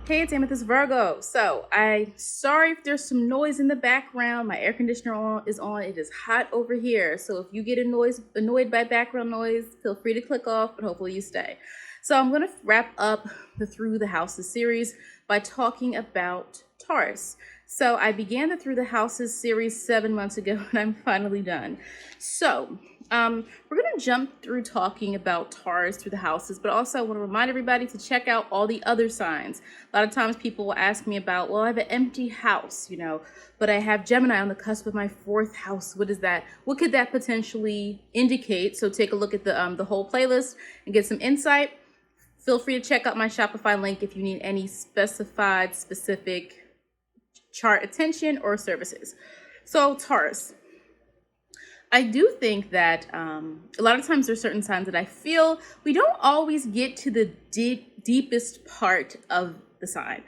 Hey, it's Amethyst Virgo. So I'm sorry if there's some noise in the background. My air conditioner is on. It is hot over here. So if you get annoyed by background noise, feel free to click off, but hopefully you stay. So I'm going to wrap up the Through the Houses series by talking about Taurus. So I began the Through the Houses series 7 months ago, and I'm finally done. So we're going to jump through talking about Taurus through the houses, but also I want to remind everybody to check out all the other signs. A lot of times people will ask me about, well, I have an empty house, but I have Gemini on the cusp of my 4th house. What is that? What could that potentially indicate? So take a look at the whole playlist and get some insight. Feel free to check out my Shopify link if you need any specific chart attention or services. So Taurus. I do think that a lot of times there's certain signs that I feel we don't always get to the deepest part of the sign.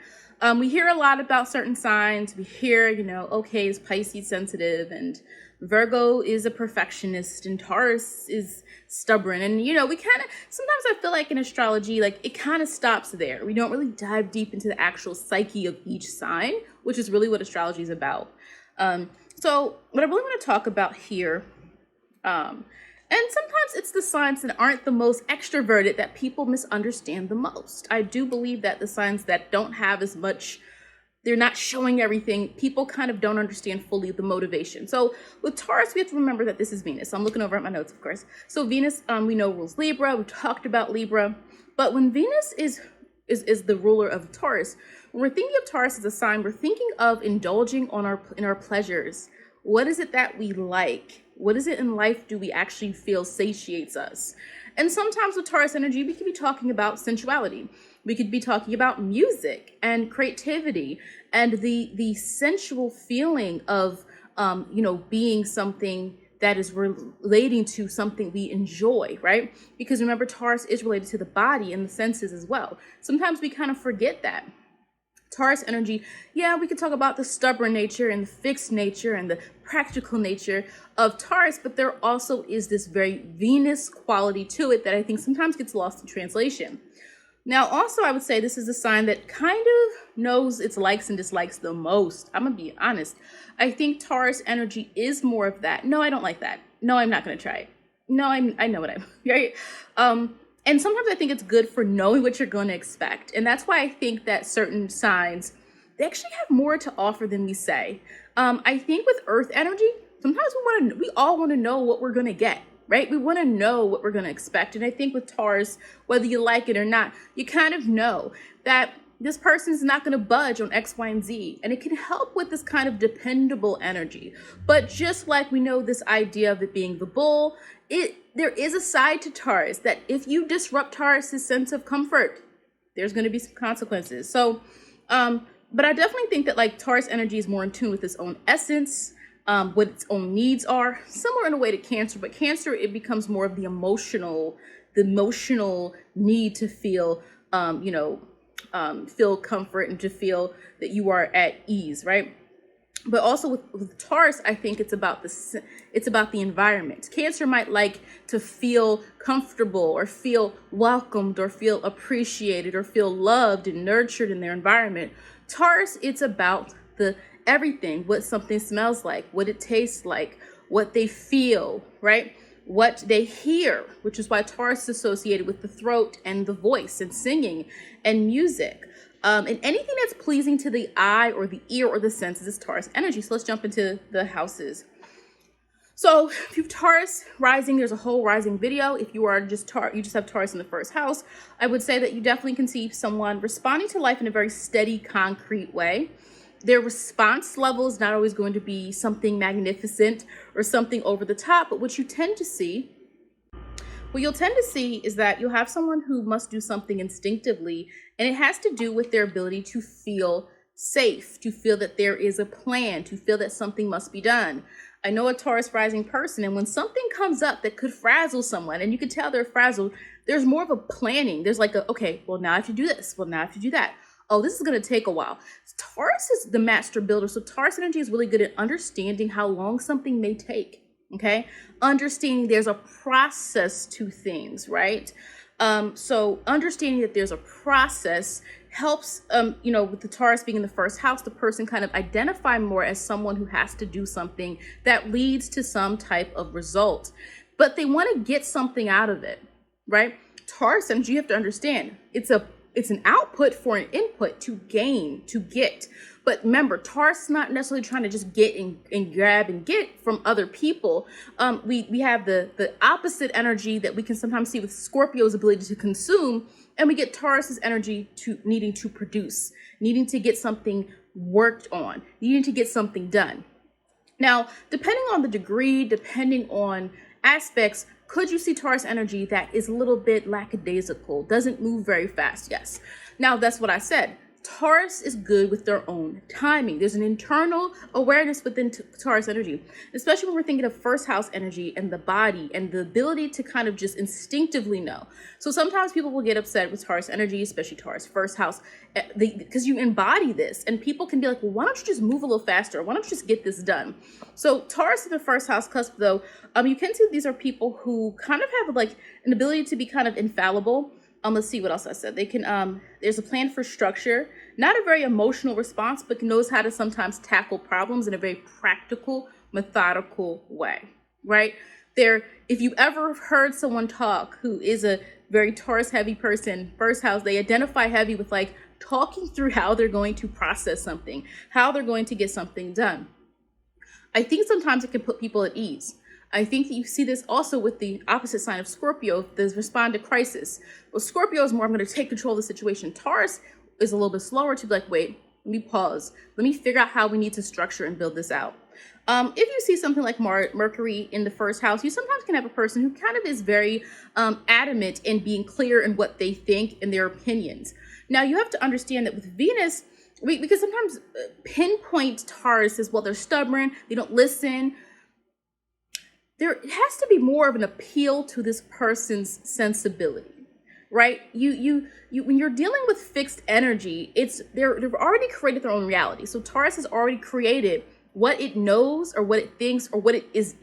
We hear a lot about certain signs. We hear, okay, is Pisces sensitive, and Virgo is a perfectionist, and Taurus is stubborn. And, we kind of, sometimes I feel like in astrology, like it kind of stops there. We don't really dive deep into the actual psyche of each sign, which is really what astrology is about. So what I really want to talk about here, and sometimes it's the signs that aren't the most extroverted that people misunderstand the most. I do believe that the signs that don't have as much, they're not showing everything, people kind of don't understand fully the motivation. So with Taurus, we have to remember that this is Venus. I'm looking over at my notes, of course. So Venus, we know rules Libra. We talked about Libra. But when Venus is the ruler of Taurus, when we're thinking of Taurus as a sign, we're thinking of indulging in our pleasures. What is it that we like? What is it in life do we actually feel satiates us? And sometimes with Taurus energy, we could be talking about sensuality. We could be talking about music and creativity and the sensual feeling of, being something that is relating to something we enjoy, right? Because remember, Taurus is related to the body and the senses as well. Sometimes we kind of forget that. Taurus energy, yeah, we could talk about the stubborn nature and the fixed nature and the practical nature of Taurus, but there also is this very Venus quality to it that I think sometimes gets lost in translation. Now, also, I would say this is a sign that kind of knows its likes and dislikes the most. I'm going to be honest. I think Taurus energy is more of that. No, I don't like that. No, I'm not going to try it. No, I know what I'm, right? And sometimes I think it's good for knowing what you're going to expect. And that's why I think that certain signs, they actually have more to offer than we say. I think with Earth energy, sometimes we all want to know what we're going to get, right? We want to know what we're going to expect. And I think with Taurus, whether you like it or not, you kind of know that this person's not going to budge on X, Y, and Z. And it can help with this kind of dependable energy. But just like we know this idea of it being the bull, there is a side to Taurus that if you disrupt Taurus's sense of comfort, there's going to be some consequences. So, but I definitely think that like Taurus energy is more in tune with its own essence, what its own needs are, similar in a way to Cancer, but Cancer, it becomes more of the emotional need to feel, feel comfort and to feel that you are at ease, right? But also with Taurus, I think it's about the environment. Cancer might like to feel comfortable or feel welcomed or feel appreciated or feel loved and nurtured in their environment. Taurus, it's about the everything, what something smells like, what it tastes like, what they feel, right? What they hear, which is why Taurus is associated with the throat and the voice and singing and music. And anything that's pleasing to the eye or the ear or the senses is Taurus energy. So let's jump into the houses. So if you have Taurus rising, there's a whole rising video. If you are you just have Taurus in the 1st house, I would say that you definitely can see someone responding to life in a very steady, concrete way. Their response level is not always going to be something magnificent or something over the top, but what you'll tend to see is that you'll have someone who must do something instinctively, and it has to do with their ability to feel safe, to feel that there is a plan, to feel that something must be done. I know a Taurus rising person, and when something comes up that could frazzle someone, and you can tell they're frazzled, there's more of a planning. There's like okay, well, now I have to do this. Well, now I have to do that. Oh, this is going to take a while. Taurus is the master builder. So Taurus energy is really good at understanding how long something may take. Okay. Understanding there's a process to things, right? So understanding that there's a process helps, with the Taurus being in the first house, the person kind of identify more as someone who has to do something that leads to some type of result, but they want to get something out of it, right? Taurus energy, you have to understand, it's an output for an input to gain, to get. But remember, Taurus is not necessarily trying to just get and grab and get from other people. We have the opposite energy that we can sometimes see with Scorpio's ability to consume, and we get Taurus's energy to needing to produce, needing to get something worked on, needing to get something done. Now, depending on the degree, depending on aspects, could you see Taurus energy that is a little bit lackadaisical, doesn't move very fast? Yes. Now, that's what I said. Taurus is good with their own timing. There's an internal awareness within Taurus energy, especially when we're thinking of first house energy and the body and the ability to kind of just instinctively know. So sometimes people will get upset with Taurus energy, especially Taurus first house, because you embody this, and people can be like, well, why don't you just move a little faster? Why don't you just get this done? So Taurus in the first house cusp, though, you can see these are people who kind of have like an ability to be kind of infallible. Let's see what else I said. They can, there's a plan for structure, not a very emotional response, but knows how to sometimes tackle problems in a very practical, methodical way, right? If you ever heard someone talk who is a very Taurus heavy person, first house, they identify heavy with like talking through how they're going to process something, how they're going to get something done. I think sometimes it can put people at ease. I think that you see this also with the opposite sign of Scorpio, the respond to crisis. Well, Scorpio is more, I'm going to take control of the situation. Taurus is a little bit slower to be like, wait, let me pause. Let me figure out how we need to structure and build this out. If you see something like Mercury in the first house, you sometimes can have a person who kind of is very adamant in being clear in what they think and their opinions. Now, you have to understand that with Venus, we can sometimes pinpoint Taurus as, well, they're stubborn, they don't listen. There has to be more of an appeal to this person's sensibility, right? You when you're dealing with fixed energy, they've already created their own reality. So Taurus has already created what it knows or what it thinks or what it is.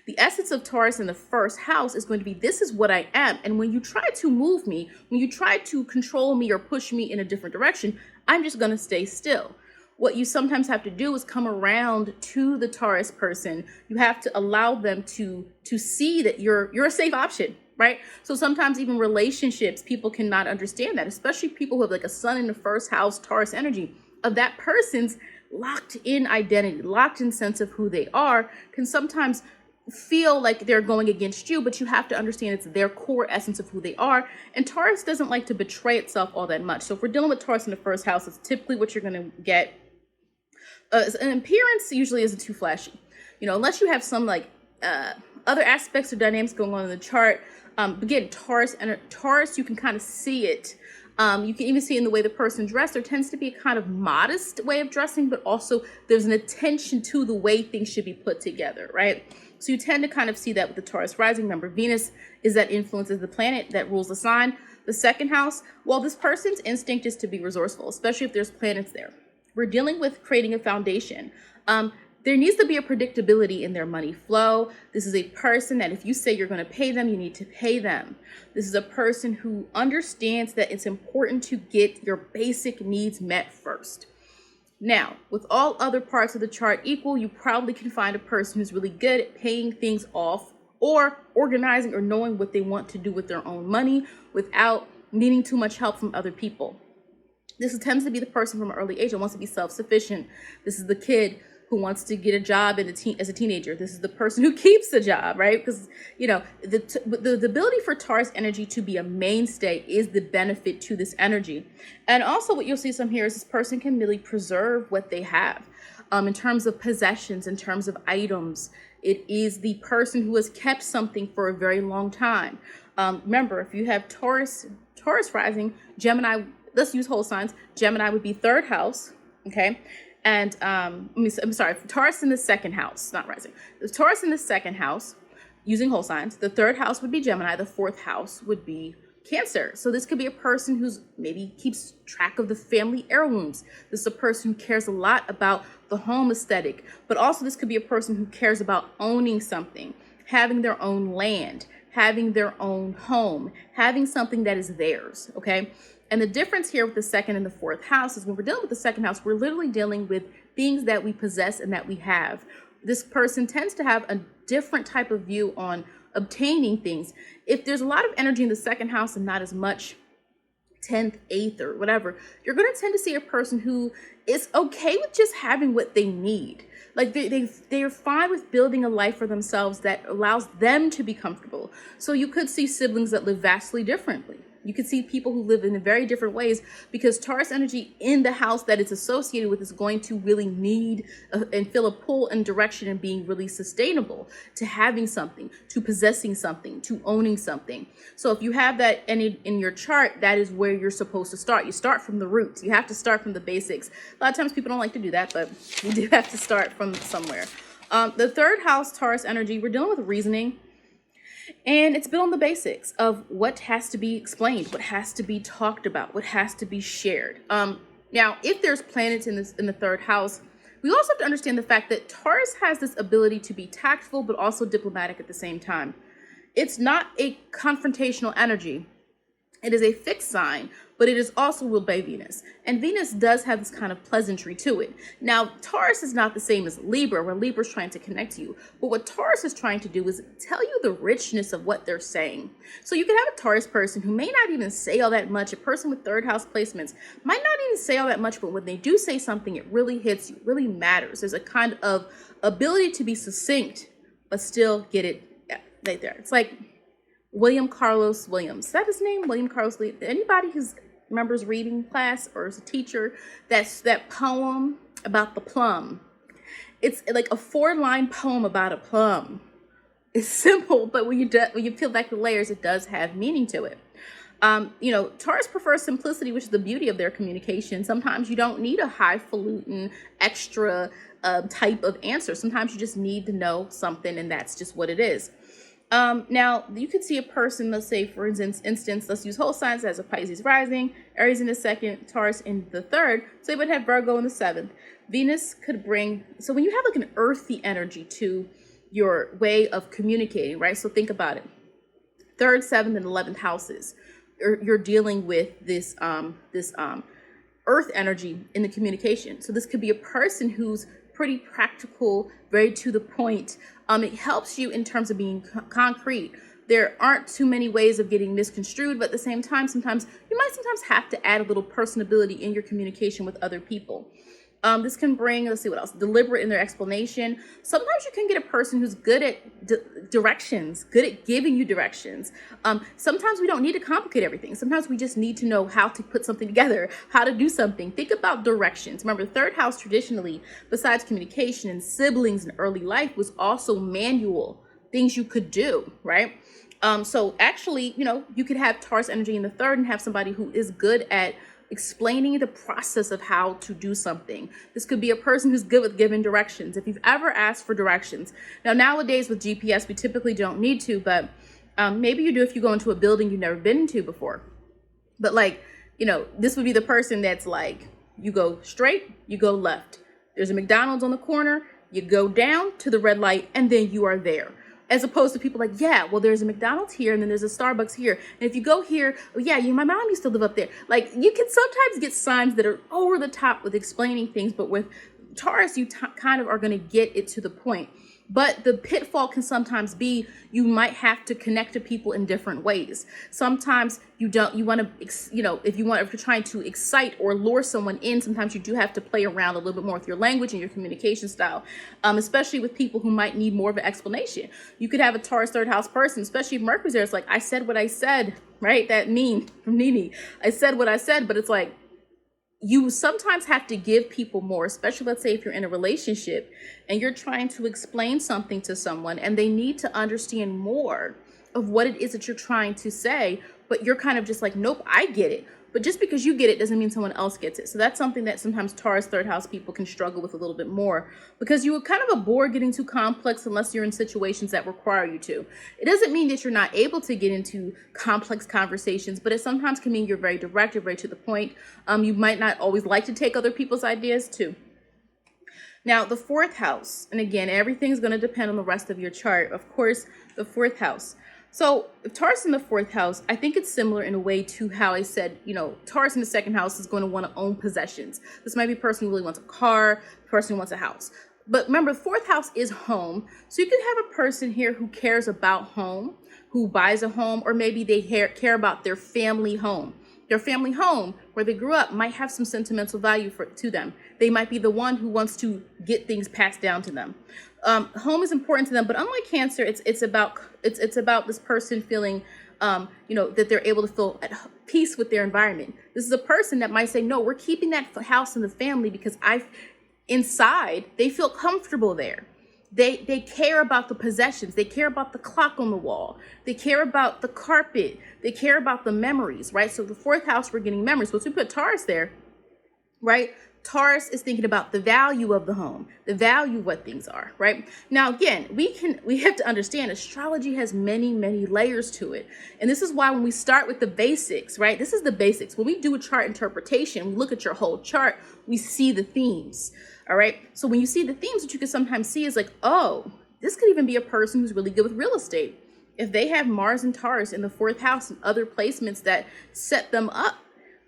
The essence of Taurus in the first house is going to be, this is what I am. And when you try to move me, when you try to control me or push me in a different direction, I'm just going to stay still. What you sometimes have to do is come around to the Taurus person. You have to allow them to see that you're a safe option, right? So sometimes even relationships, people cannot understand that, especially people who have like a sun in the first house, Taurus energy, of that person's locked in identity, locked in sense of who they are, can sometimes feel like they're going against you, but you have to understand it's their core essence of who they are. And Taurus doesn't like to betray itself all that much. So if we're dealing with Taurus in the first house, it's typically what you're going to get. An appearance usually isn't too flashy, unless you have some like other aspects or dynamics going on in the chart. Again, Taurus, you can kind of see it. You can even see in the way the person dressed. There tends to be a kind of modest way of dressing, but also there's an attention to the way things should be put together, right? So you tend to kind of see that with the Taurus rising. Remember, Venus is that influences the planet that rules the sign. The second house, well, this person's instinct is to be resourceful, especially if there's planets there. We're dealing with creating a foundation. There needs to be a predictability in their money flow. This is a person that if you say you're going to pay them, you need to pay them. This is a person who understands that it's important to get your basic needs met first. Now, with all other parts of the chart equal, you probably can find a person who's really good at paying things off or organizing or knowing what they want to do with their own money without needing too much help from other people. This tends to be the person from an early age that wants to be self-sufficient. This is the kid who wants to get a job as a teenager. This is the person who keeps a job, right? Because, the ability for Taurus energy to be a mainstay is the benefit to this energy. And also what you'll see some here is this person can really preserve what they have. In terms of possessions, in terms of items, it is the person who has kept something for a very long time. Remember, if you have Taurus rising, Gemini, let's use whole signs. Gemini would be third house, okay? And I'm sorry, Taurus in the second house, not rising. The Taurus in the second house, using whole signs. The third house would be Gemini. The fourth house would be Cancer. So this could be a person who's maybe keeps track of the family heirlooms. This is a person who cares a lot about the home aesthetic, but also this could be a person who cares about owning something, having their own land, having their own home, having something that is theirs, okay? And the difference here with the second and the fourth house is when we're dealing with the second house, we're literally dealing with things that we possess and that we have. This person tends to have a different type of view on obtaining things. If there's a lot of energy in the second house and not as much 10th, 8th, or whatever, you're going to tend to see a person who is okay with just having what they need. Like they're fine with building a life for themselves that allows them to be comfortable. So you could see siblings that live vastly differently. You could see people who live in very different ways, because Taurus energy in the house that it's associated with is going to really need and feel a pull and direction and being really sustainable to having something, to possessing something, to owning something. So if you have that in your chart, that is where you're supposed to start. You start from the roots. You have to start from the basics. A lot of times people don't like to do that, but you do have to start from somewhere. The third house, Taurus energy, we're dealing with reasoning. And it's built on the basics of what has to be explained, what has to be talked about, what has to be shared. Now, if there's planets in the third house, we also have to understand the fact that Taurus has this ability to be tactful, but also diplomatic at the same time. It's not a confrontational energy. It is a fixed sign, but it is also ruled by Venus. And Venus does have this kind of pleasantry to it. Now, Taurus is not the same as Libra, where Libra is trying to connect to you. But what Taurus is trying to do is tell you the richness of what they're saying. So you can have a Taurus person who may not even say all that much. A person with third house placements might not even say all that much, but when they do say something, it really hits you, really matters. There's a kind of ability to be succinct, but still get it right there. It's like William Carlos Williams. Is that his name? William Carlos Williams. Anybody who remembers reading class or is a teacher, that's that poem about the plum. It's like a 4-line poem about a plum. It's simple, but when you peel back the layers, it does have meaning to it. Taurus prefers simplicity, which is the beauty of their communication. Sometimes you don't need a highfalutin, extra type of answer. Sometimes you just need to know something, and that's just what it is. Now, you could see a person, let's say, for instance, let's use whole signs as a Pisces rising, Aries in the second, Taurus in the third. So you would have Virgo in the seventh. Venus could bring, so when you have like an earthy energy to your way of communicating, right? So think about it. Third, seventh, and 11th houses, you're dealing with this earth energy in the communication. So this could be a person who's pretty practical, very to the point. It helps you in terms of being concrete. There aren't too many ways of getting misconstrued, but at the same time, sometimes you might have to add a little personability in your communication with other people. This can bring, let's see what else, deliberate in their explanation. Sometimes you can get a person who's good at directions, good at giving you directions. Sometimes we don't need to complicate everything. Sometimes we just need to know how to put something together, how to do something. Think about directions. Remember, third house traditionally, besides communication and siblings in early life, was also manual, things you could do, right? So actually, you could have Taurus energy in the third and have somebody who is good at explaining the process of how to do something. This could be a person who's good with giving directions. If you've ever asked for directions, now nowadays with GPS, we typically don't need to, but maybe you do if you go into a building you've never been into before. But this would be the person that's like, you go straight, you go left. There's a McDonald's on the corner, you go down to the red light, and then you are there. As opposed to people like, yeah, well, there's a McDonald's here and then there's a Starbucks here. And if you go here, oh yeah, my mom used to live up there. Like, you can sometimes get signs that are over the top with explaining things, but with Taurus, you kind of are going to get it to the point. But the pitfall can sometimes be you might have to connect to people in different ways. Sometimes if you're trying to excite or lure someone in, sometimes you do have to play around a little bit more with your language and your communication style, especially with people who might need more of an explanation. You could have a Taurus third house person, especially if Mercury's there. It's like, I said what I said, right? That meme from Nene. I said what I said, but it's like, you sometimes have to give people more, especially let's say if you're in a relationship and you're trying to explain something to someone and they need to understand more of what it is that you're trying to say, but you're kind of just like, nope, I get it. But just because you get it doesn't mean someone else gets it. So that's something that sometimes Taurus third house people can struggle with a little bit more, because you are kind of a bore getting too complex unless you're in situations that require you to. It doesn't mean that you're not able to get into complex conversations, but it sometimes can mean you're very direct, you're very to the point. You might not always like to take other people's ideas too. Now, the fourth house, and again, everything's going to depend on the rest of your chart. Of course, the fourth house. So if Taurus in the fourth house, I think it's similar in a way to how I said, Taurus in the second house is going to want to own possessions. This might be a person who really wants a car, a person who wants a house. But remember, the fourth house is home. So you could have a person here who cares about home, who buys a home, or maybe they care about their family home. Their family home, where they grew up, might have some sentimental value to them. They might be the one who wants to get things passed down to them. Home is important to them, but unlike Cancer, it's about this person feeling, that they're able to feel at peace with their environment. This is a person that might say, no, we're keeping that house in the family because inside they feel comfortable there. They care about the possessions. They care about the clock on the wall. They care about the carpet. They care about the memories, right? So the fourth house, we're getting memories. Once we put Taurus there, right? Taurus is thinking about the value of the home, the value of what things are, right? Now, again, we have to understand astrology has many, many layers to it. And this is why when we start with the basics, right? This is the basics. When we do a chart interpretation, we look at your whole chart, we see the themes, all right? So when you see the themes, what you can sometimes see is like, oh, this could even be a person who's really good with real estate. If they have Mars and Taurus in the fourth house and other placements that set them up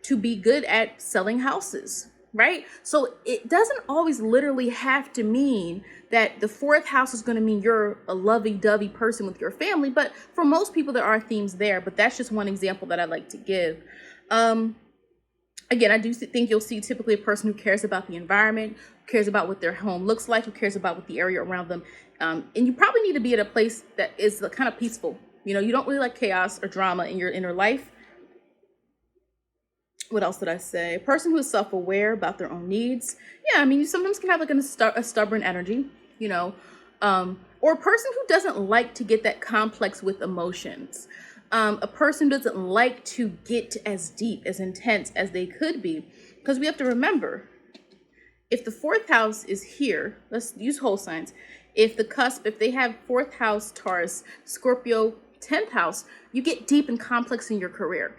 to be good at selling houses, right? So it doesn't always literally have to mean that the fourth house is going to mean you're a lovey-dovey person with your family, but for most people there are themes there, but that's just one example that I like to give. Again, I do think you'll see typically a person who cares about the environment, who cares about what their home looks like, who cares about what the area around them. And you probably need to be at a place that is kind of peaceful. You don't really like chaos or drama in your inner life. What else did I say? A person who is self-aware about their own needs. Yeah, I mean, you sometimes can have like a stubborn energy, or a person who doesn't like to get that complex with emotions. A person doesn't like to get as deep, as intense as they could be, because we have to remember, if the fourth house is here, let's use whole signs. If they have fourth house, Taurus, Scorpio, 10th house, you get deep and complex in your career.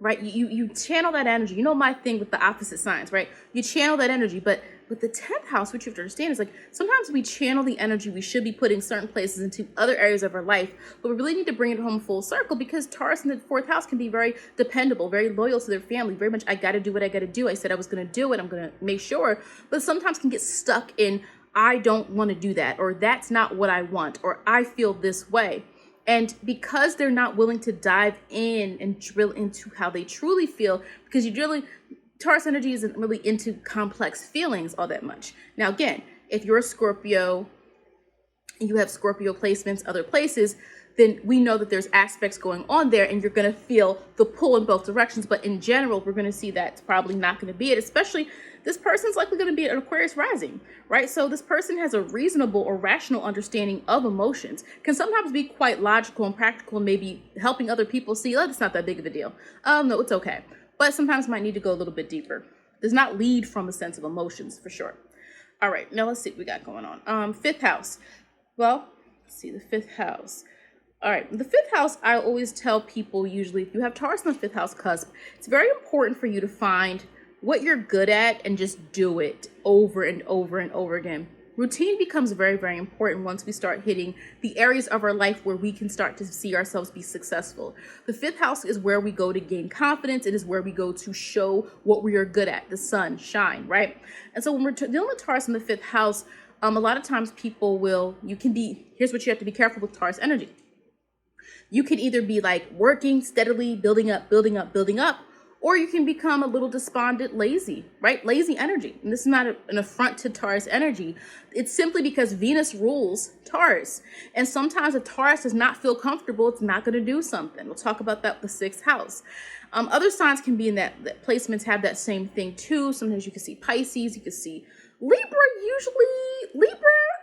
Right? You channel that energy. My thing with the opposite signs, right? You channel that energy, but with the 10th house, what you have to understand is like, sometimes we channel the energy we should be putting certain places into other areas of our life, but we really need to bring it home full circle because Taurus in the fourth house can be very dependable, very loyal to their family, very much, I got to do what I got to do. I said I was going to do it. I'm going to make sure, but sometimes can get stuck in, I don't want to do that, or that's not what I want, or I feel this way. And because they're not willing to dive in and drill into how they truly feel, because Taurus energy isn't really into complex feelings all that much. Now, again, if you're a Scorpio, you have Scorpio placements, other places, then we know that there's aspects going on there and you're going to feel the pull in both directions. But in general, we're going to see that's probably not going to be it, especially this person's likely going to be an Aquarius rising, right? So this person has a reasonable or rational understanding of emotions, can sometimes be quite logical and practical, and maybe helping other people see, oh, it's not that big of a deal. No, it's okay. But sometimes might need to go a little bit deeper. Does not lead from a sense of emotions for sure. All right, now let's see what we got going on. Fifth house. Well, let's see the fifth house. All right, the fifth house, I always tell people usually, if you have Taurus in the fifth house cusp, it's very important for you to find what you're good at and just do it over and over and over again. Routine becomes very, very important once we start hitting the areas of our life where we can start to see ourselves be successful. The fifth house is where we go to gain confidence. It is where we go to show what we are good at, the sun, shine, right? And so when we're dealing with Taurus in the fifth house, a lot of times people here's what you have to be careful with Taurus energy. You can either be like working steadily, building up, or you can become a little despondent, lazy, right? Lazy energy. And this is not an affront to Taurus energy. It's simply because Venus rules Taurus. And sometimes if Taurus does not feel comfortable, it's not going to do something. We'll talk about that with the sixth house. Other signs can be in that placements have that same thing too. Sometimes you can see Pisces, you can see Libra.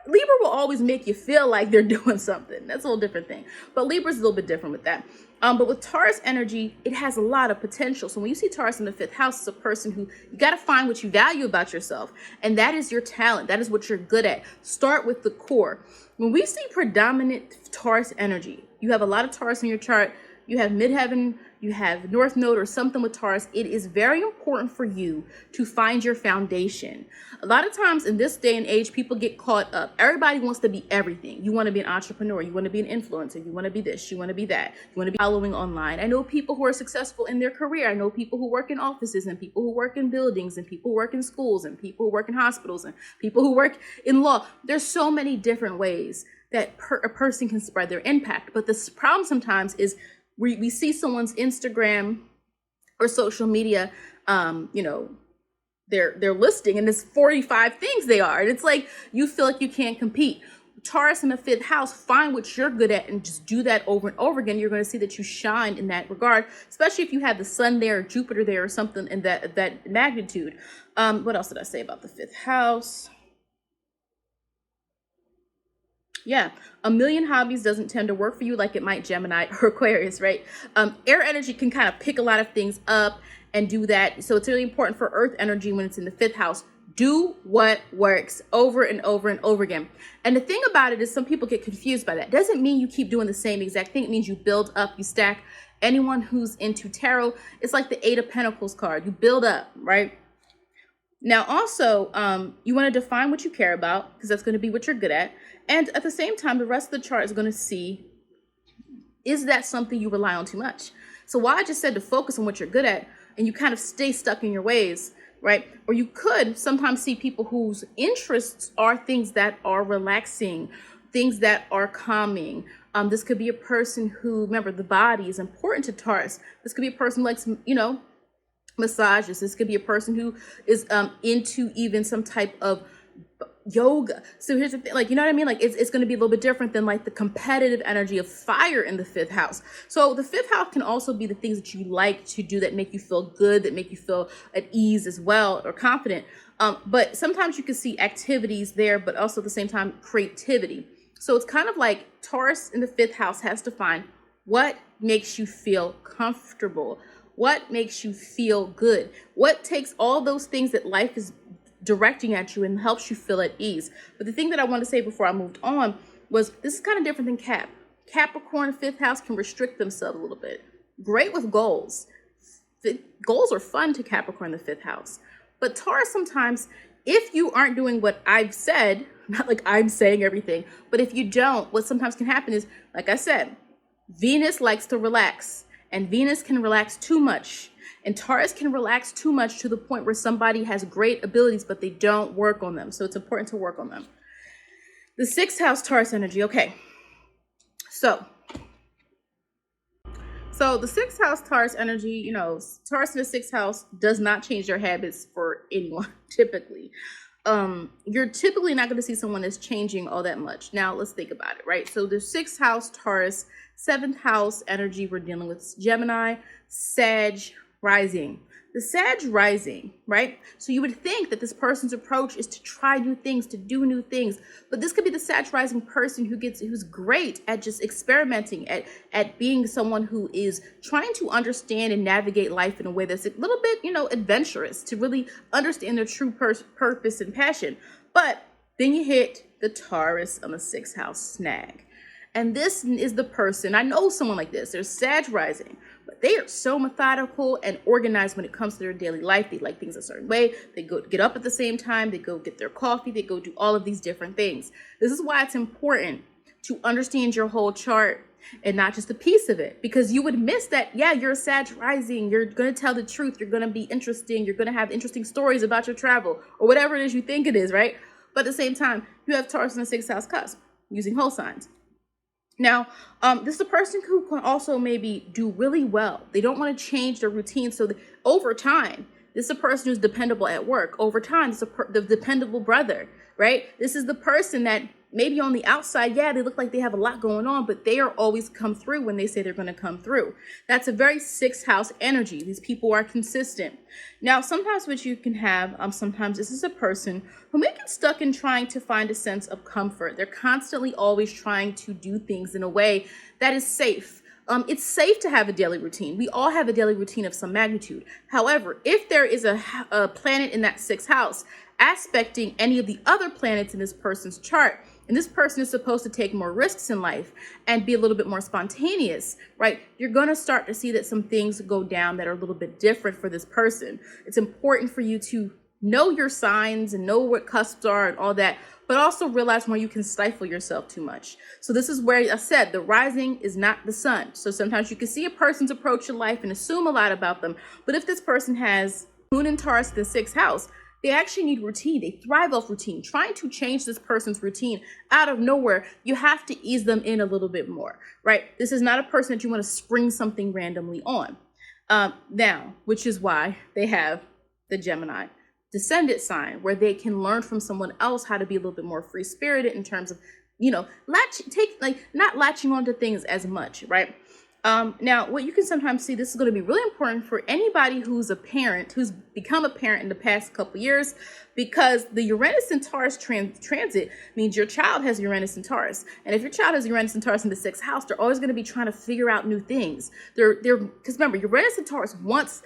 Libra will always make you feel like they're doing something. That's a little different thing. But Libra's a little bit different with that. But with Taurus energy, it has a lot of potential. So when you see Taurus in the fifth house, it's a person who, you got to find what you value about yourself. And that is your talent. That is what you're good at. Start with the core. When we see predominant Taurus energy, you have a lot of Taurus in your chart. You have midheaven you have North Node or something with Taurus, it is very important for you to find your foundation. A lot of times in this day and age, people get caught up. Everybody wants to be everything. You want to be an entrepreneur. You want to be an influencer. You want to be this. You want to be that. You want to be following online. I know people who are successful in their career. I know people who work in offices and people who work in buildings and people who work in schools and people who work in hospitals and people who work in law. There's so many different ways that a person can spread their impact. But the problem sometimes is we see someone's Instagram or social media, they're listing and there's 45 things they are. And it's like, you feel like you can't compete. Taurus in the 5th house, find what you're good at and just do that over and over again. You're going to see that you shine in that regard, especially if you have the sun there or Jupiter there or something in that magnitude. What else did I say about the 5th house? Yeah, a million hobbies doesn't tend to work for you like it might Gemini or Aquarius, right? Air energy can kind of pick a lot of things up and do that. So it's really important for earth energy when it's in the 5th house. Do what works over and over and over again. And the thing about it is some people get confused by that. Doesn't mean you keep doing the same exact thing. It means you build up, you stack. Anyone who's into tarot, it's like the 8 of Pentacles card. You build up, right? Now, also, you want to define what you care about because that's going to be what you're good at. And at the same time, the rest of the chart is going to see, is that something you rely on too much? So while I just said to focus on what you're good at and you kind of stay stuck in your ways, right? Or you could sometimes see people whose interests are things that are relaxing, things that are calming. This could be a person who, remember, the body is important to Taurus. This could be a person who likes, massages. This could be a person who is into even some type of yoga. So here's the thing, like, you know what I mean? Like it's going to be a little bit different than like the competitive energy of fire in the 5th house. So the 5th house can also be the things that you like to do that make you feel good, that make you feel at ease as well, or confident. But sometimes you can see activities there, but also at the same time, creativity. So it's kind of like Taurus in the 5th house has to find what makes you feel comfortable, what makes you feel good, what takes all those things that life is directing at you and helps you feel at ease. But the thing that I want to say before I moved on was this is kind of different than Cap. Capricorn 5th house can restrict themselves a little bit. Great with goals. The goals are fun to Capricorn the 5th house. But Taurus sometimes, if you aren't doing what I've said, not like I'm saying everything, but if you don't, what sometimes can happen is, like I said, Venus likes to relax and Venus can relax too much. And Taurus can relax too much to the point where somebody has great abilities, but they don't work on them. So it's important to work on them. The 6th house Taurus energy. Okay. So the 6th house Taurus energy, Taurus in the 6th house does not change their habits for anyone, typically. You're typically not going to see someone that's changing all that much. Now, let's think about it, right? So the 6th house Taurus, 7th house energy, we're dealing with Gemini, Sag, rising. The Sag rising, right? So you would think that this person's approach is to try new things, to do new things. But this could be the Sag rising person who's great at just experimenting, at being someone who is trying to understand and navigate life in a way that's a little bit, adventurous, to really understand their true purpose and passion. But then you hit the Taurus on the 6th house snag. And this is the person, I know someone like this, they're Sag rising, but they are so methodical and organized when it comes to their daily life. They like things a certain way. They go get up at the same time. They go get their coffee. They go do all of these different things. This is why it's important to understand your whole chart and not just a piece of it, because you would miss that. Yeah, you're a Sag rising. You're going to tell the truth. You're going to be interesting. You're going to have interesting stories about your travel or whatever it is you think it is, right? But at the same time, you have Taurus in the 6th house cusp using whole signs. Now, this is a person who can also maybe do really well. They don't want to change their routine. So over time, this is a person who's dependable at work. Over time, it's the dependable brother, right? This is the person that maybe on the outside, yeah, they look like they have a lot going on, but they are always come through when they say they're going to come through. That's a very 6th house energy. These people are consistent. Now, sometimes what you can have, sometimes this is a person who may get stuck in trying to find a sense of comfort. They're constantly always trying to do things in a way that is safe. It's safe to have a daily routine. We all have a daily routine of some magnitude. However, if there is a planet in that 6th house aspecting any of the other planets in this person's chart, and this person is supposed to take more risks in life and be a little bit more spontaneous, right? You're going to start to see that some things go down that are a little bit different for this person. It's important for you to know your signs and know what cusps are and all that, but also realize when you can stifle yourself too much. So this is where I said the rising is not the sun. So sometimes you can see a person's approach in life and assume a lot about them. But if this person has Moon and Taurus in the 6th house, they actually need routine. They thrive off routine. Trying to change this person's routine out of nowhere, you have to ease them in a little bit more, right? This is not a person that you want to spring something randomly on. Now, which is why they have the Gemini descendant sign, where they can learn from someone else how to be a little bit more free spirited in terms of, not latching onto things as much, right? Now, what you can sometimes see, this is going to be really important for anybody who's a parent, who's become a parent in the past couple years, because the Uranus and Taurus transit means your child has Uranus and Taurus. And if your child has Uranus and Taurus in the 6th house, they're always going to be trying to figure out new things. Because remember, Uranus and Taurus wants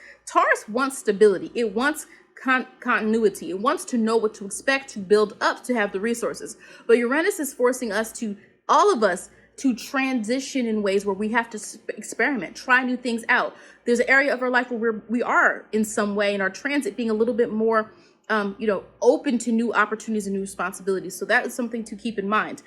stability. It wants continuity. It wants to know what to expect, to build up, to have the resources. But Uranus is forcing us to, all of us, to transition in ways where we have to experiment, try new things out. There's an area of our life where we are in some way in our transit being a little bit more, open to new opportunities and new responsibilities. So that is something to keep in mind,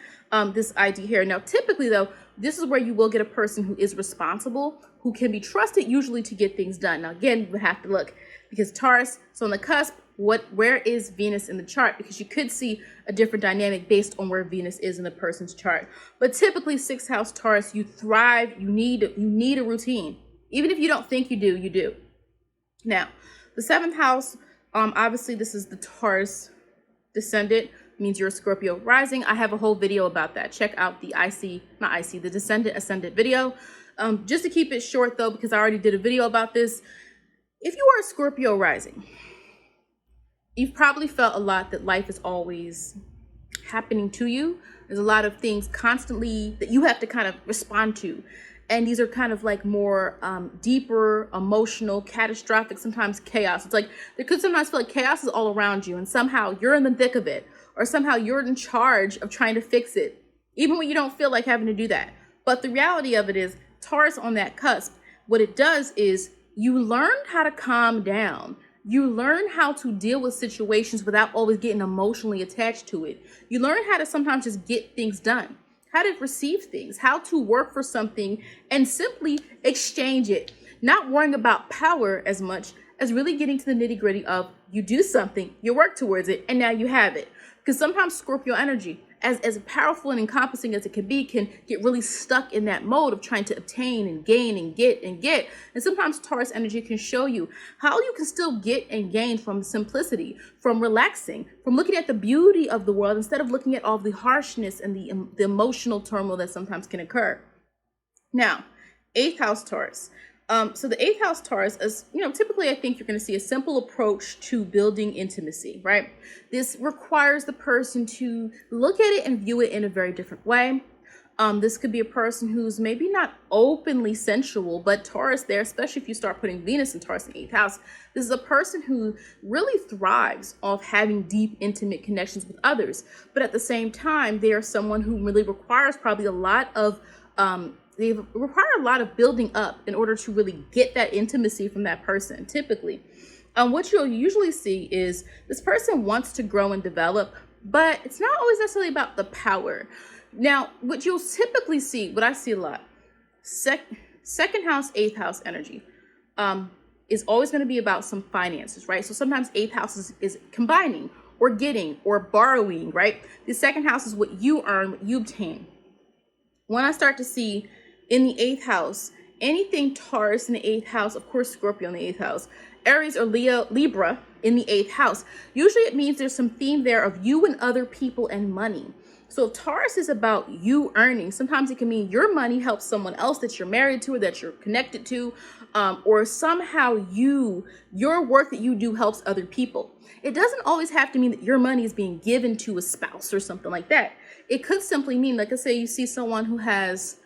this idea here. Now, typically though, this is where you will get a person who is responsible, who can be trusted usually to get things done. Now, again, you have to look, because Taurus, so on the cusp, where is Venus in the chart? Because you could see a different dynamic based on where Venus is in the person's chart. But typically 6th house Taurus, you thrive, you need a routine. Even if you don't think you do, you do. Now, the 7th house, obviously this is the Taurus descendant, means you're a Scorpio rising. I have a whole video about that. Check out the the descendant ascendant video. Just to keep it short though, because I already did a video about this. If you are a Scorpio rising, you've probably felt a lot that life is always happening to you. There's a lot of things constantly that you have to kind of respond to. And these are kind of like more deeper, emotional, catastrophic, sometimes chaos. It's like, there could sometimes feel like chaos is all around you and somehow you're in the thick of it, or somehow you're in charge of trying to fix it, even when you don't feel like having to do that. But the reality of it is, Taurus on that cusp, what it does is you learn how to calm down. You learn how to deal with situations without always getting emotionally attached to it. You learn how to sometimes just get things done, how to receive things, how to work for something and simply exchange it. Not worrying about power as much as really getting to the nitty gritty of you do something, you work towards it, and now you have it. Because sometimes Scorpio energy, as powerful and encompassing as it can be, can get really stuck in that mode of trying to obtain and gain and get and get. And sometimes Taurus energy can show you how you can still get and gain from simplicity, from relaxing, from looking at the beauty of the world instead of looking at all the harshness and the emotional turmoil that sometimes can occur. Now, 8th house Taurus. So the 8th house Taurus is, typically I think you're going to see a simple approach to building intimacy, right? This requires the person to look at it and view it in a very different way. This could be a person who's maybe not openly sensual, but Taurus there, especially if you start putting Venus and Taurus in the 8th house, this is a person who really thrives off having deep, intimate connections with others. But at the same time, they are someone who really requires probably a lot of, they require a lot of building up in order to really get that intimacy from that person, typically. What you'll usually see is this person wants to grow and develop, but it's not always necessarily about the power. Now, what you'll typically see, what I see a lot, second house, 8th house energy is always going to be about some finances, right? So sometimes 8th house is combining or getting or borrowing, right? The 2nd house is what you earn, what you obtain. When I start to see in the 8th house, anything Taurus in the 8th house, of course, Scorpio in the 8th house, Aries or Libra in the 8th house, usually it means there's some theme there of you and other people and money. So if Taurus is about you earning, sometimes it can mean your money helps someone else that you're married to or that you're connected to, or somehow your work that you do helps other people. It doesn't always have to mean that your money is being given to a spouse or something like that. It could simply mean, like I say, you see someone who has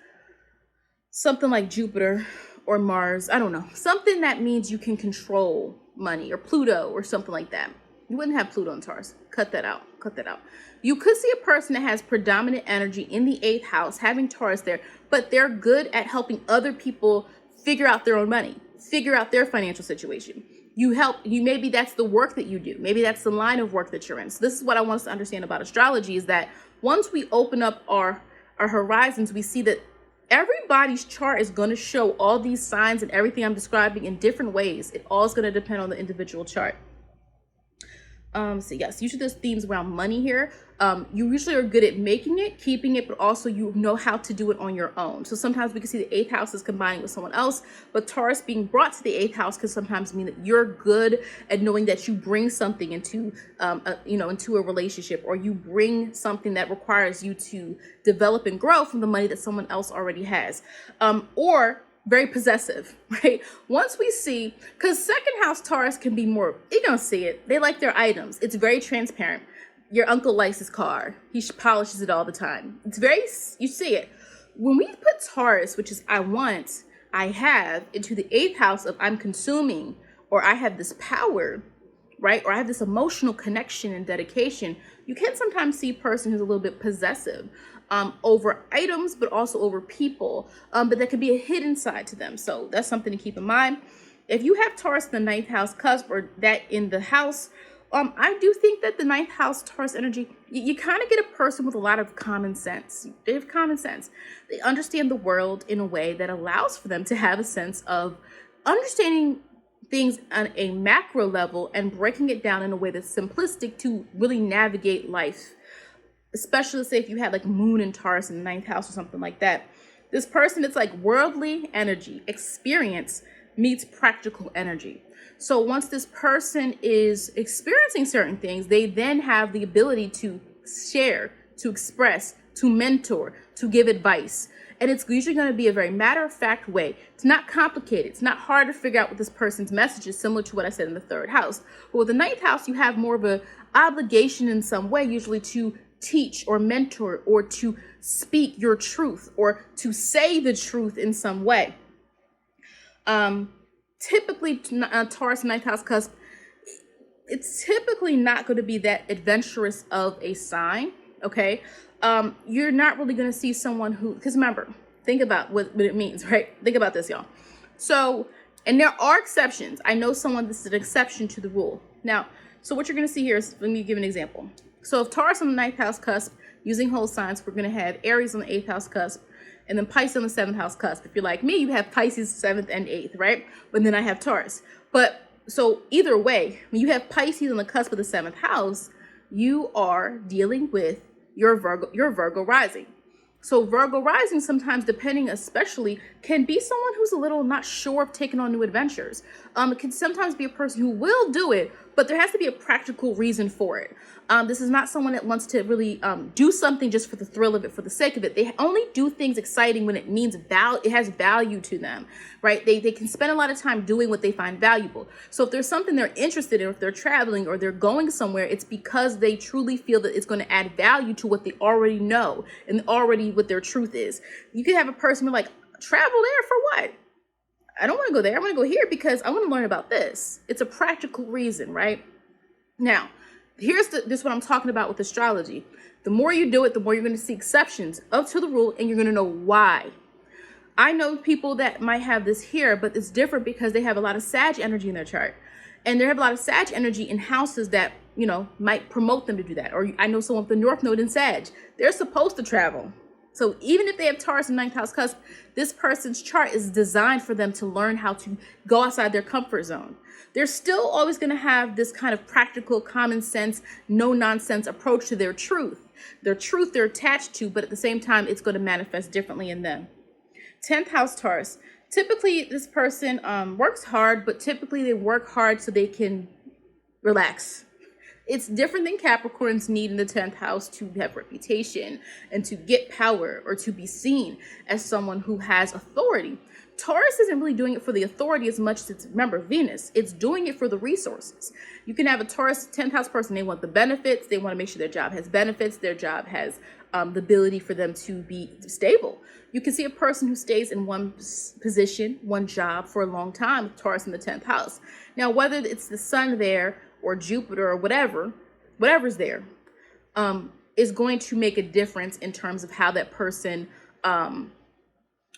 something like Jupiter or Mars, I don't know, something that means you can control money, or Pluto or something like that. You wouldn't have Pluto in Taurus. Cut that out. Cut that out. You could see a person that has predominant energy in the 8th house, having Taurus there, but they're good at helping other people figure out their own money, figure out their financial situation. Maybe that's the work that you do. Maybe that's the line of work that you're in. So this is what I want us to understand about astrology, is that once we open up our horizons, we see that everybody's chart is going to show all these signs and everything I'm describing in different ways. It all is going to depend on the individual chart. So yes, usually there's themes around money here. You usually are good at making it, keeping it, but also you know how to do it on your own. So sometimes we can see the 8th house is combining with someone else, but Taurus being brought to the 8th house can sometimes mean that you're good at knowing that you bring something into, into a relationship, or you bring something that requires you to develop and grow from the money that someone else already has, or very possessive, right? Once we see, because 2nd house Taurus can be more, you're gonna see it. They like their items. It's very transparent. Your uncle likes his car. He polishes it all the time. It's very, you see it. When we put Taurus, which is I want, I have, into the 8th house of I'm consuming, or I have this power, right? Or I have this emotional connection and dedication, you can sometimes see a person who's a little bit possessive over items, but also over people. But that could be a hidden side to them. So that's something to keep in mind. If you have Taurus in the 9th house cusp, or that in the house, I do think that the 9th house Taurus energy, you kind of get a person with a lot of common sense. They have common sense. They understand the world in a way that allows for them to have a sense of understanding things on a macro level and breaking it down in a way that's simplistic to really navigate life. Especially, say, if you had like Moon and Taurus in the 9th house or something like that. This person, it's like worldly energy, experience meets practical energy. So once this person is experiencing certain things, they then have the ability to share, to express, to mentor, to give advice. And it's usually going to be a very matter-of-fact way. It's not complicated. It's not hard to figure out what this person's message is, similar to what I said in the 3rd house. But with the 9th house, you have more of an obligation in some way, usually to teach or mentor, or to speak your truth, or to say the truth in some way. Typically, Taurus 9th house cusp, it's typically not going to be that adventurous of a sign, okay? You're not really going to see someone who, because remember, think about what it means, right? Think about this, y'all. So, and there are exceptions. I know someone, this is an exception to the rule. Now, so what you're going to see here is, let me give an example. So if Taurus on the 9th house cusp, using whole signs, we're going to have Aries on the 8th house cusp, and then Pisces on the 7th house cusp. If you're like me, you have Pisces 7th and 8th, right? But then I have Taurus. But so either way, when you have Pisces on the cusp of the 7th house, you are dealing with your Virgo rising. So Virgo rising sometimes, depending especially, can be someone who's a little not sure of taking on new adventures. It can sometimes be a person who will do it, but there has to be a practical reason for it. This is not someone that wants to really do something just for the thrill of it, for the sake of it. They only do things exciting when it means it has value to them, right? They can spend a lot of time doing what they find valuable. So if there's something they're interested in, if they're traveling or they're going somewhere, it's because they truly feel that it's going to add value to what they already know and already what their truth is. You could have a person be like, travel there for what? I don't want to go there. I want to go here because I want to learn about this. It's a practical reason, right? Now, here's this what I'm talking about with astrology. The more you do it, the more you're going to see exceptions up to the rule, and you're going to know why. I know people that might have this here, but it's different because they have a lot of Sag energy in their chart. And they have a lot of Sag energy in houses that, might promote them to do that. Or I know someone with the North Node in Sag. They're supposed to travel. So even if they have Taurus and 9th house cusp, this person's chart is designed for them to learn how to go outside their comfort zone. They're still always going to have this kind of practical, common sense, no nonsense approach to their truth. Their truth they're attached to, but at the same time, it's going to manifest differently in them. 10th house Taurus. Typically, this person works hard, but typically they work hard so they can relax. It's different than Capricorn's need in the 10th house to have reputation and to get power or to be seen as someone who has authority. Taurus isn't really doing it for the authority as much as, remember, Venus. It's doing it for the resources. You can have a Taurus 10th house person. They want the benefits. They want to make sure their job has benefits. Their job has the ability for them to be stable. You can see a person who stays in one position, one job for a long time with Taurus in the 10th house. Now, whether it's the sun there or Jupiter or whatever's there, is going to make a difference in terms of how that person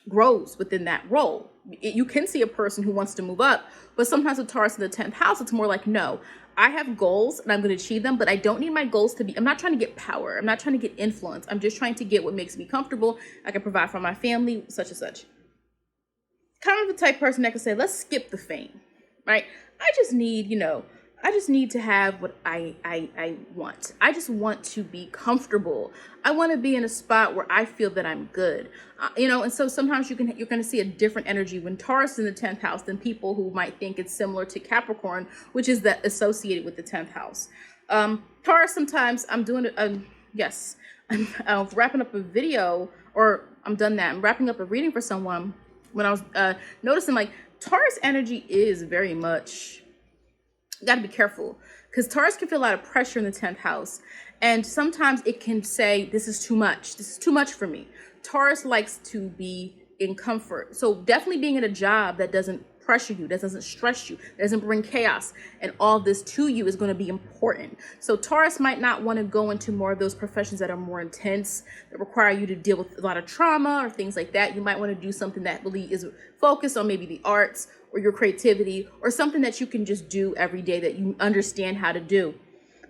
grows within that role. You can see a person who wants to move up, but sometimes with Taurus in the 10th house, it's more like, no, I have goals and I'm going to achieve them, but I don't need my goals to be, I'm not trying to get power. I'm not trying to get influence. I'm just trying to get what makes me comfortable. I can provide for my family, such and such. Kind of the type of person that can say, let's skip the fame, right? I just need to have what I want. I just want to be comfortable. I want to be in a spot where I feel that I'm good. And so sometimes you're going to see a different energy when Taurus in the 10th house than people who might think it's similar to Capricorn, which is that associated with the 10th house. Taurus, sometimes I'm doing yes, I'm wrapping up a video, or I'm done that. I'm wrapping up a reading for someone when I was noticing like Taurus energy is very much, got to be careful, because Taurus can feel a lot of pressure in the 10th house. And sometimes it can say, this is too much. This is too much for me. Taurus likes to be in comfort. So definitely being at a job that doesn't pressure you, that doesn't stress you, that doesn't bring chaos and all this to you is going to be important. So Taurus might not want to go into more of those professions that are more intense, that require you to deal with a lot of trauma or things like that. You might want to do something that really is focused on maybe the arts or your creativity, or something that you can just do every day that you understand how to do.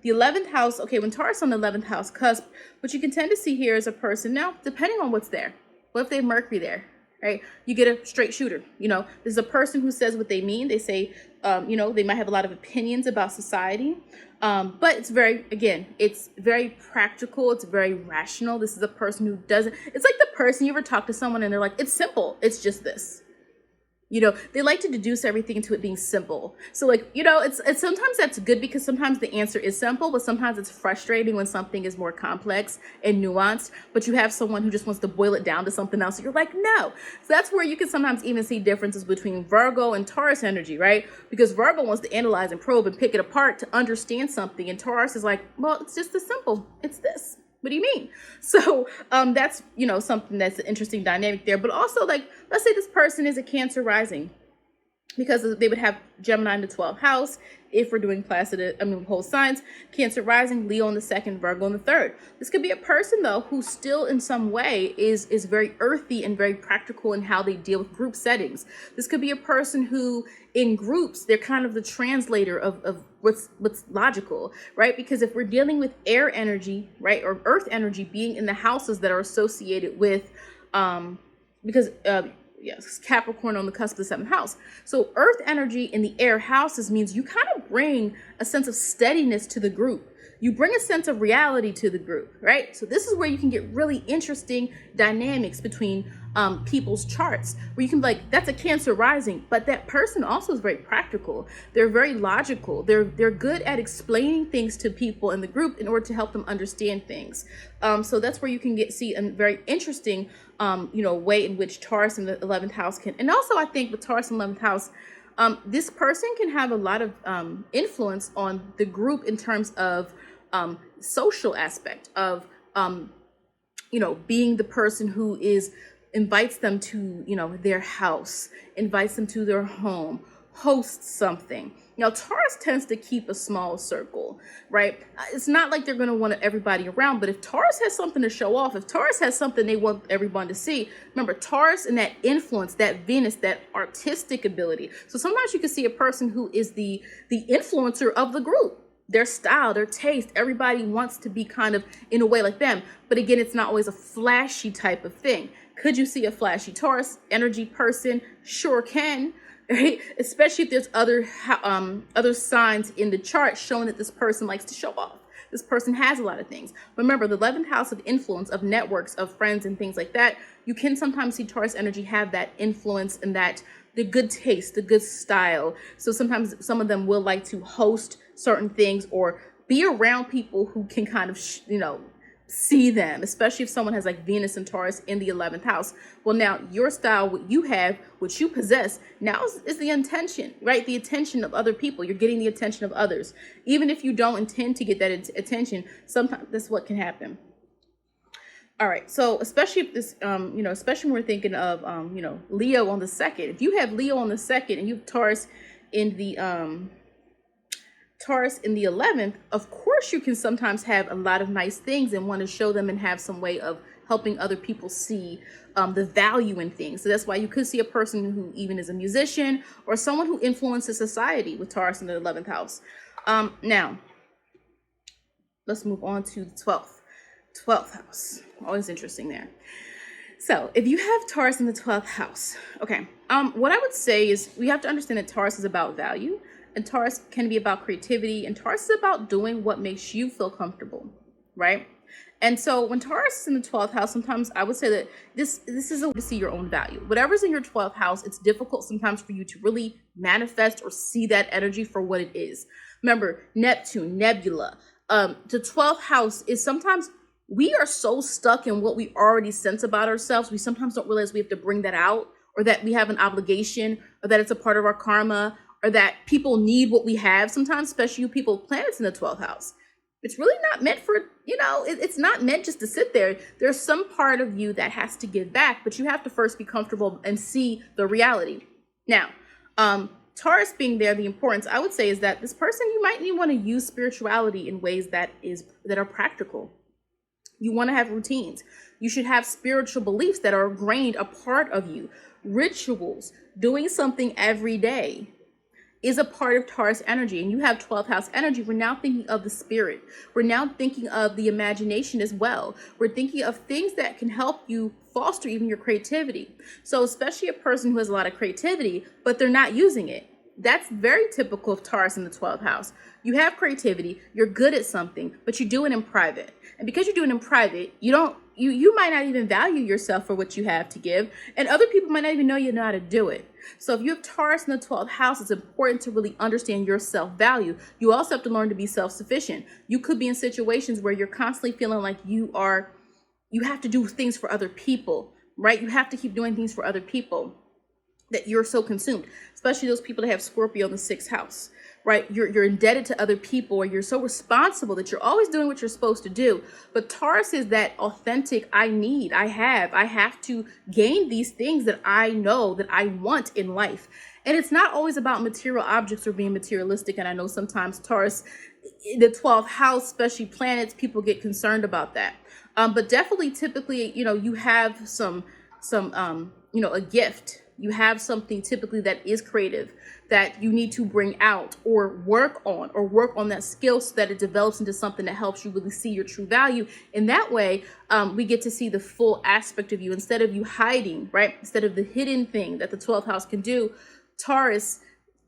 The 11th house, okay, when Taurus on the 11th house cusp, what you can tend to see here is a person, now, depending on what's there. What if they have Mercury there, right? You get a straight shooter. This is a person who says what they mean. They say, they might have a lot of opinions about society, but it's it's very practical. It's very rational. This is a person who doesn't, it's like the person, you ever talk to someone and they're like, it's simple. It's just this. They like to deduce everything into it being simple. So it's sometimes that's good because sometimes the answer is simple, but sometimes it's frustrating when something is more complex and nuanced, but you have someone who just wants to boil it down to something else. So you're like, no. So that's where you can sometimes even see differences between Virgo and Taurus energy, right? Because Virgo wants to analyze and probe and pick it apart to understand something. And Taurus is like, well, it's just this simple. It's this. What do you mean? So that's, something that's an interesting dynamic there. But also, let's say this person is a Cancer rising, because they would have Gemini in the 12th house. If we're doing whole signs, Cancer rising, Leo in the 2nd, Virgo in the 3rd. This could be a person, though, who still in some way is very earthy and very practical in how they deal with group settings. This could be a person who, in groups, they're kind of the translator of what's logical, right? Because if we're dealing with air energy, right, or earth energy being in the houses that are associated with, yes, Capricorn on the cusp of the 7th house. So earth energy in the air houses means you kind of bring a sense of steadiness to the group. You bring a sense of reality to the group, right? So this is where you can get really interesting dynamics between people's charts, where you can be like, that's a Cancer rising, but that person also is very practical. They're very logical. They're good at explaining things to people in the group in order to help them understand things. So that's where you can see a very interesting way in which Taurus in the 11th house can, and also I think with Taurus in the 11th house, this person can have a lot of influence on the group in terms of social aspect of, being the person who invites them to, their house, invites them to their home, hosts something. Taurus tends to keep a small circle, right? It's not like they're going to want everybody around, but if Taurus has something to show off, if Taurus has something they want everyone to see, remember Taurus and that influence, that Venus, that artistic ability. So sometimes you can see a person who is the influencer of the group. Their style, their taste, everybody wants to be kind of in a way like them. But again, it's not always a flashy type of thing. Could you see a flashy Taurus energy person? Sure can, right? Especially if there's other signs in the chart showing that this person likes to show off. This person has a lot of things. Remember, the 11th house of influence, of networks, of friends and things like that, you can sometimes see Taurus energy have that influence and that the good taste, the good style. So sometimes some of them will like to host certain things or be around people who can kind of, see them, especially if someone has like Venus and Taurus in the 11th house. Well, now your style, what you have, what you possess, now is the intention, right? The attention of other people. You're getting the attention of others. Even if you don't intend to get that attention, sometimes that's what can happen. All right. So especially if this, especially when we're thinking of, Leo on the 2nd. If you have Leo on the 2nd and you have Taurus in the Taurus in the 11th, of course, you can sometimes have a lot of nice things and want to show them and have some way of helping other people see the value in things. So that's why you could see a person who even is a musician or someone who influences society with Taurus in the 11th house. Now, let's move on to the 12th house. Always interesting there. So if you have Taurus in the 12th house, okay, what I would say is we have to understand that Taurus is about value, and Taurus can be about creativity, and Taurus is about doing what makes you feel comfortable, right? And so when Taurus is in the 12th house, sometimes I would say that this is a way to see your own value. Whatever's in your 12th house, it's difficult sometimes for you to really manifest or see that energy for what it is. Remember, Neptune, nebula, the 12th house is sometimes we are so stuck in what we already sense about ourselves. We sometimes don't realize we have to bring that out, or that we have an obligation, or that it's a part of our karma, or that people need what we have sometimes, especially you people with planets in the 12th house. It's really not meant for, it's not meant just to sit there. There's some part of you that has to give back, but you have to first be comfortable and see the reality. Now, Taurus being there, the importance, I would say, is that this person, you might want to use spirituality in ways that are practical. You want to have routines. You should have spiritual beliefs that are ingrained, a part of you. Rituals, doing something every day is a part of Taurus energy. And you have 12th house energy. We're now thinking of the spirit. We're now thinking of the imagination as well. We're thinking of things that can help you foster even your creativity. So especially a person who has a lot of creativity, but they're not using it. That's very typical of Taurus in the 12th house. You have creativity, you're good at something, but you do it in private. And because you're doing it in private, you might not even value yourself for what you have to give, and other people might not even know you know how to do it. So if you have Taurus in the 12th house, it's important to really understand your self-value. You also have to learn to be self-sufficient. You could be in situations where you're constantly feeling like you have to do things for other people, right? You have to keep doing things for other people, that you're so consumed, especially those people that have Scorpio in the 6th house, right? You're indebted to other people, or you're so responsible that you're always doing what you're supposed to do. But Taurus is that authentic, I have to gain these things that I know that I want in life. And it's not always about material objects or being materialistic. And I know sometimes Taurus, the 12th house, especially planets, people get concerned about that. But definitely, typically, you have a gift. You have something typically that is creative that you need to bring out or work on that skill so that it develops into something that helps you really see your true value. In that way, we get to see the full aspect of you instead of you hiding, right? Instead of the hidden thing that the 12th house can do. Taurus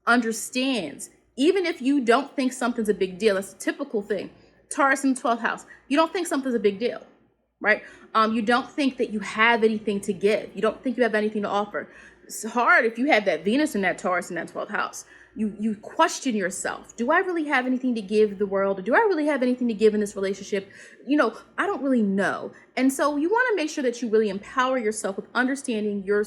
understands, even if you don't think something's a big deal, that's a typical thing. Taurus in the 12th house, you don't think something's a big deal, right? You don't think that you have anything to give. You don't think you have anything to offer. It's hard if you have that Venus in that Taurus in that 12th house. You question yourself. Do I really have anything to give the world? Or do I really have anything to give in this relationship? I don't really know. And so you want to make sure that you really empower yourself with understanding your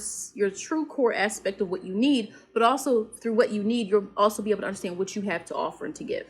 true core aspect of what you need, but also through what you need, you'll also be able to understand what you have to offer and to give.